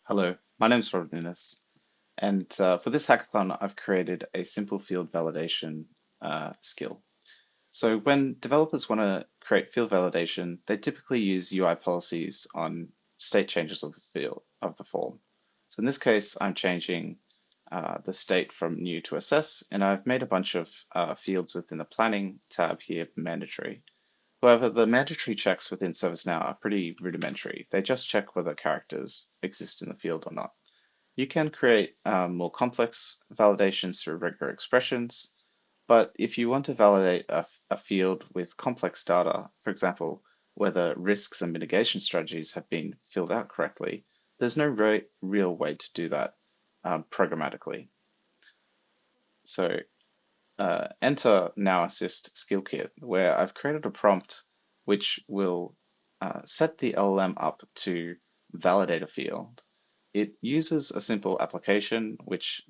Hello, my name is Robert Nunes, and for this hackathon, I've created a simple field validation skill. So when developers want to create field validation, they typically use UI policies on state changes of the field of the form. So in this case, I'm changing the state from new to assess, and I've made a bunch of fields within the planning tab here mandatory. However, the mandatory checks within ServiceNow are pretty rudimentary. They just check whether characters exist in the field or not. You can create more complex validations through regular expressions, but if you want to validate a field with complex data, for example, whether risks and mitigation strategies have been filled out correctly, there's no real way to do that programmatically. So enter Now Assist skill kit, where I've created a prompt which will set the LLM up to validate a field. It uses a simple application which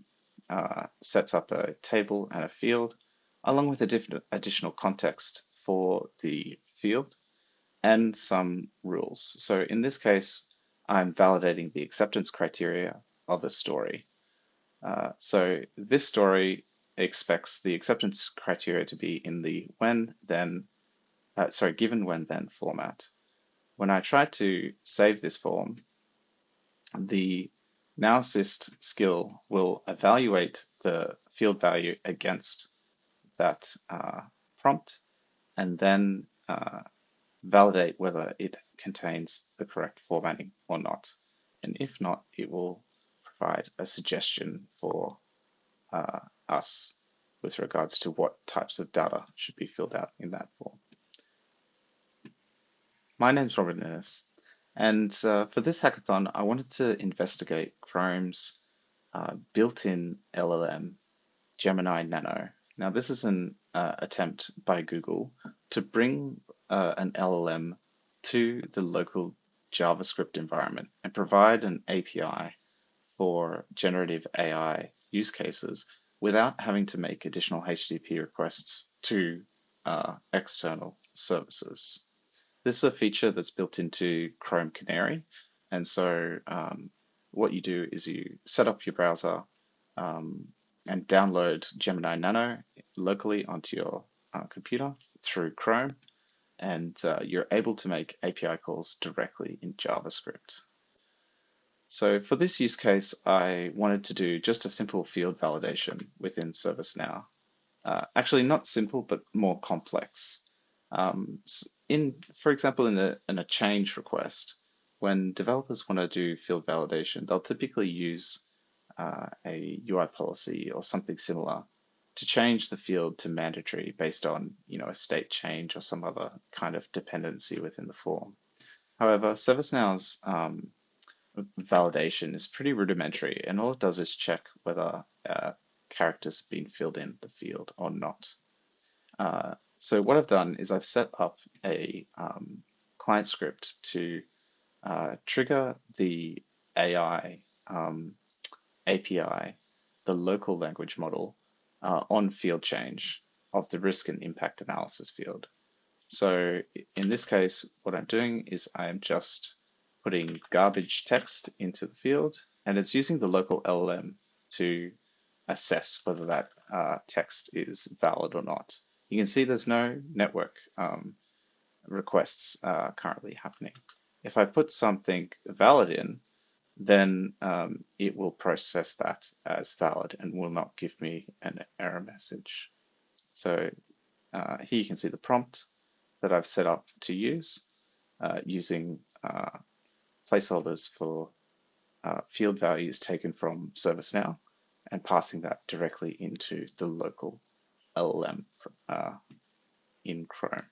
sets up a table and a field, along with additional context for the field and some rules. So in this case, I'm validating the acceptance criteria of a story. So this story expects the acceptance criteria to be in the given when then format. When I try to save this form, the Now Assist skill will evaluate the field value against that prompt and then validate whether it contains the correct formatting or not. And if not, it will provide a suggestion for us with regards to what types of data should be filled out in that form. My name's Robert Nunes, and for this hackathon, I wanted to investigate Chrome's built-in LLM, Gemini Nano. Now, this is an attempt by Google to bring an LLM to the local JavaScript environment and provide an API for generative AI use cases without having to make additional HTTP requests to external services. This is a feature that's built into Chrome Canary. And so what you do is you set up your browser and download Gemini Nano locally onto your computer through Chrome. And you're able to make API calls directly in JavaScript. So for this use case, I wanted to do just a simple field validation within ServiceNow. Actually, not simple, but more complex. For example, in a change request, when developers want to do field validation, they'll typically use a UI policy or something similar to change the field to mandatory based on, a state change or some other kind of dependency within the form. However, ServiceNow's validation is pretty rudimentary, and all it does is check whether characters have been filled in the field or not. So what I've done is I've set up a client script to trigger the AI API, the local language model, on field change of the risk and impact analysis field. So in this case, what I'm doing is I'm just putting garbage text into the field, and it's using the local LLM to assess whether that text is valid or not. You can see there's no network requests currently happening. If I put something valid in, then it will process that as valid and will not give me an error message. So here you can see the prompt that I've set up to use using placeholders for field values taken from ServiceNow and passing that directly into the local LLM in Chrome.